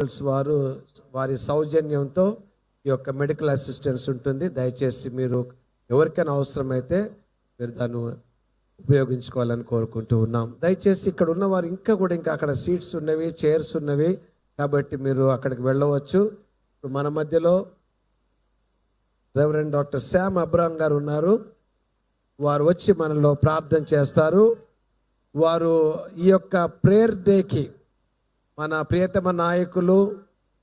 వారు వారి సౌజన్యంతో ఈ యొక్క మెడికల్ అసిస్టెన్స్ ఉంటుంది. దయచేసి మీరు ఎవరికైనా అవసరమైతే మీరు దాన్ని ఉపయోగించుకోవాలని కోరుకుంటూ ఉన్నాం. దయచేసి ఇక్కడ ఉన్నవారు ఇంకా అక్కడ సీట్స్ ఉన్నవి, చైర్స్ ఉన్నవి, కాబట్టి మీరు అక్కడికి వెళ్ళవచ్చు. ఇప్పుడు మన మధ్యలో రెవరెండ్ డాక్టర్ శామ్ అబ్రహాం గారు ఉన్నారు. వారు వచ్చి మనలో ప్రార్థన చేస్తారు. వారు ఈ యొక్క ప్రేయర్ డేకి మన ప్రియతమ నాయకులు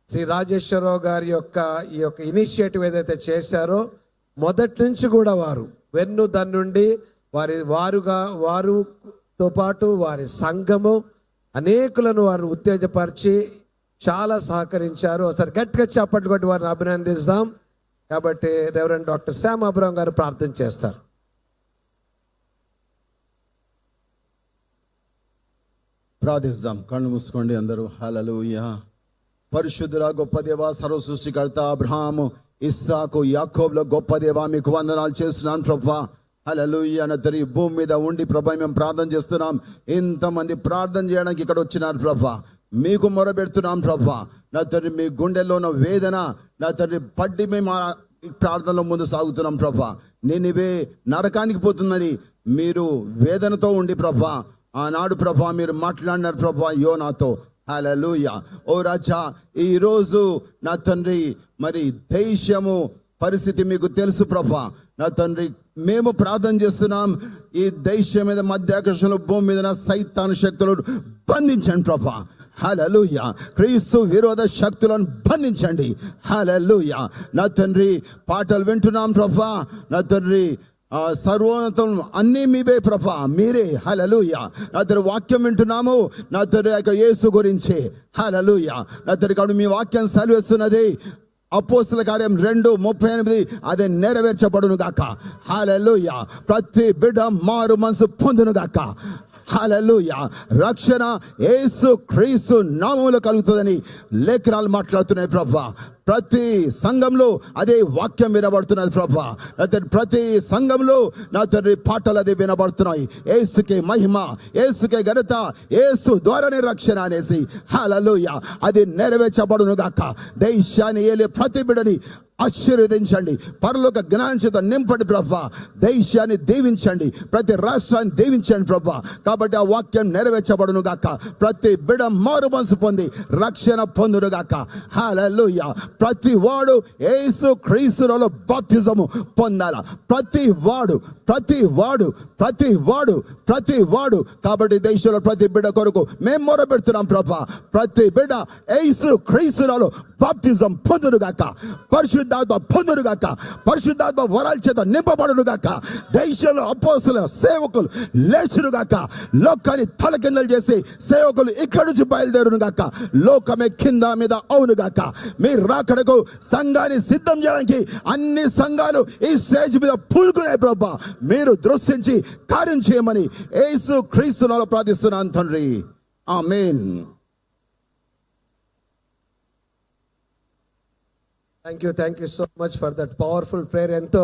శ్రీ రాజేశ్వరరావు గారి యొక్క ఈ యొక్క ఇనిషియేటివ్ ఏదైతే చేశారో మొదటి నుంచి కూడా వారు వెన్ను దన్నుండి వారితో పాటు వారి సంఘము అనేకులను వారు ఉత్తేజపరిచి చాలా సహకరించారు. ఒకసారి గట్టిగా చప్పట్లు కొట్టి వారిని అభినందిస్తాం. కాబట్టి రెవరెండ్ డాక్టర్ శామ్ అబ్రహాం గారు ప్రార్థన చేస్తారు. ప్రార్థిస్తాం. కళ్ళు మూసుకోండి అందరూ. హల్లెలూయా. పరిశుద్ధుల గొప్ప దేవ, సర్వ సృష్టికర్త, అబ్రహాము, ఇస్సాకు, యాకోబుల గొప్ప దేవ, మీకు వందనాలు చేస్తున్నాను ప్రభా. హల్లెలూయా. నా తండ్రి, భూమి మీద ఉండి ప్రభా మేము ప్రార్థన చేస్తున్నాం. ఇంతమంది ప్రార్థన చేయడానికి ఇక్కడ వచ్చినారు ప్రభా. మీకు మొరబెడుతున్నాం ప్రభా. నా తండ్రి, మీ గుండెల్లో ఉన్న వేదన నా తండ్రి పడ్డి మేము ప్రార్థనలో ముందు సాగుతున్నాం ప్రభా. నేనివే నరకానికి పోతుందని మీరు వేదనతో ఉండి ప్రభా ఆనాడు ప్రభా మీరు మాట్లాడినారు ప్రభా యోనాతో. హల్లెలూయా. ఓ రాజా, ఈరోజు నా తండ్రి మరి దేశము పరిస్థితి మీకు తెలుసు ప్రభా. నా తండ్రి, మేము ప్రార్థన చేస్తున్నాం. ఈ దేశం మీద మధ్యాకాశంలో భూమి మీద సైతాను శక్తులను బంధించండి ప్రభా. హల్లెలూయా. క్రీస్తు విరోధ శక్తులను బంధించండి. హల్లెలూయా. నా తండ్రి, పాటలు వింటున్నాం ప్రభా. నా తండ్రి, సర్వోన్నతం అన్నీ మీవే ప్రభా, మీరే. హల్లెలూయా. నా తండ్రి, వాక్యం వింటున్నాము నా తండ్రి యొక్క యేసు గురించి. హల్లెలూయా. నా తండ్రి, కాబట్టి మీ వాక్యం సెలవిస్తున్నది అపోస్తల కార్యం 2:38 అదే నెరవేర్చబడును గాక. హల్లెలూయా. ప్రతి బిడ్డ మారు మనసు పొందును గాక. హల్లెలూయా. రక్షణ యేసు క్రీస్తు నామములో కలుగుతుందని లేఖనాలు మాట్లాడుతున్నాయి ప్రభా. ప్రతి సంఘంలో అదే వాక్యం వినబడుతున్నది ప్రభా. ప్రతి సంఘంలో నా తండ్రి పాటలు అదే వినబడుతున్నాయి. యేసుకే మహిమ, యేసుకే ఘనత, యేసు ద్వారానే రక్షణ అనేసి. హల్లెలూయా. అది నెరవేర్చబడును గాక. దేశాన్ని ఏలే ప్రతి బిడ్డని ఆశీర్వదించండి. పరలోక జ్ఞానం చేత నింపండి ప్రభా. దేశాన్ని దీవించండి, ప్రతి రాష్ట్రాన్ని దీవించండి ప్రభా. కాబట్టి ఆ వాక్యం నెరవేర్చబడును గాక. ప్రతి బిడ్డ మారు మనసు పొంది రక్షణ పొందును గాక. హల్లెలూయా. ప్రతి వాడు యేసు క్రీస్తులో బాప్తిజము పొందాల. ప్రతి వాడు. కాబట్టి దేశంలో ప్రతి బిడ్డ కొరకు మేము మొరపెడుతున్నాం ప్రభా. ప్రతి బిడ్డ యేసు క్రీస్తులో బాప్తిజం పొందును గాక. పరిశుద్ధాత్మ పొందును గాక. పరిశుద్ధాత్మ వరాల చేత నింపబడును గాక. దేశంలో అపోస్తలుల సేవకులు లేచును గాక. లోకాన్ని తలకిందలు చేసి సేవకులు ఇక్కడి నుంచి బయలుదేరును గాక. లోకమే కింద మీద అవును గాక. మీరు రాకడకు సంఘాన్ని సిద్ధం చేయడానికి అన్ని సంఘాలు ఈ స్టేజ్ మీద పూనుకునే ప్రభా. మీరు దృష్టించి కార్యం చేయమని యేసు క్రీస్తునామములో ప్రార్థిస్తున్నాను తండ్రి. ఆమేన్. Thank you so much for that powerful prayer. ఎంతో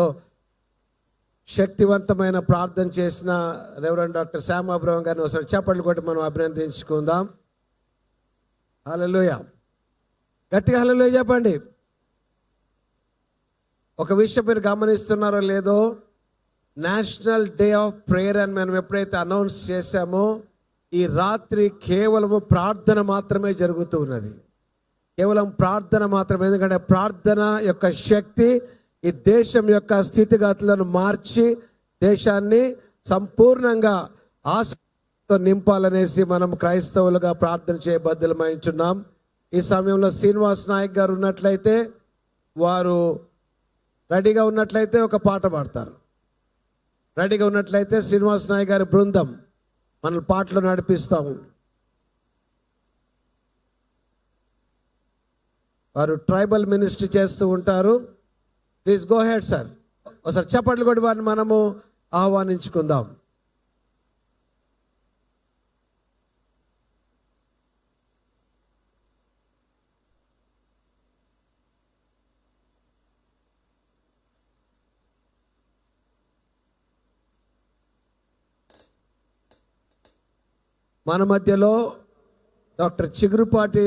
శక్తివంతమైన ప్రార్థన చేసిన రెవరెండ్ డాక్టర్ శామ్ అబ్రహాం గారిని ఒకసారి చప్పట్లు కొట్టి మనం అభినందించుకుందాం. హల్లెలూయా. గట్టిగా హల్లెలూయా చెప్పండి. ఒక విషయం మీరు గమనిస్తున్నారో లేదో, నేషనల్ డే ఆఫ్ ప్రేయర్ అని మనం ఎప్పుడైతే అనౌన్స్ చేశామో ఈ రాత్రి కేవలము ప్రార్థన మాత్రమే జరుగుతూ ఉన్నది. కేవలం ప్రార్థన మాత్రమే. ఎందుకంటే ప్రార్థన యొక్క శక్తి ఈ దేశం యొక్క స్థితిగతులను మార్చి దేశాన్ని సంపూర్ణంగా ఆశతో నింపాలనేసి మనం క్రైస్తవులుగా ప్రార్థన చేయబద్ధులమైంచున్నాం. ఈ సమయంలో శ్రీనివాస్ నాయక్ గారు ఉన్నట్లయితే, వారు రెడీగా ఉన్నట్లయితే ఒక పాట పాడతారు. రెడీగా ఉన్నట్లయితే శ్రీనివాస్ నాయక్ గారి బృందం మన పాటలు నడిపిస్తాము. వారు ట్రైబల్ మినిస్ట్రీ చేస్తూ ఉంటారు. Please go head sir. ఒకసారి చప్పట్లు కొట్టి వారిని మనము ఆహ్వానించుకుందాం. మన మధ్యలో డాక్టర్ చిగురుపాటి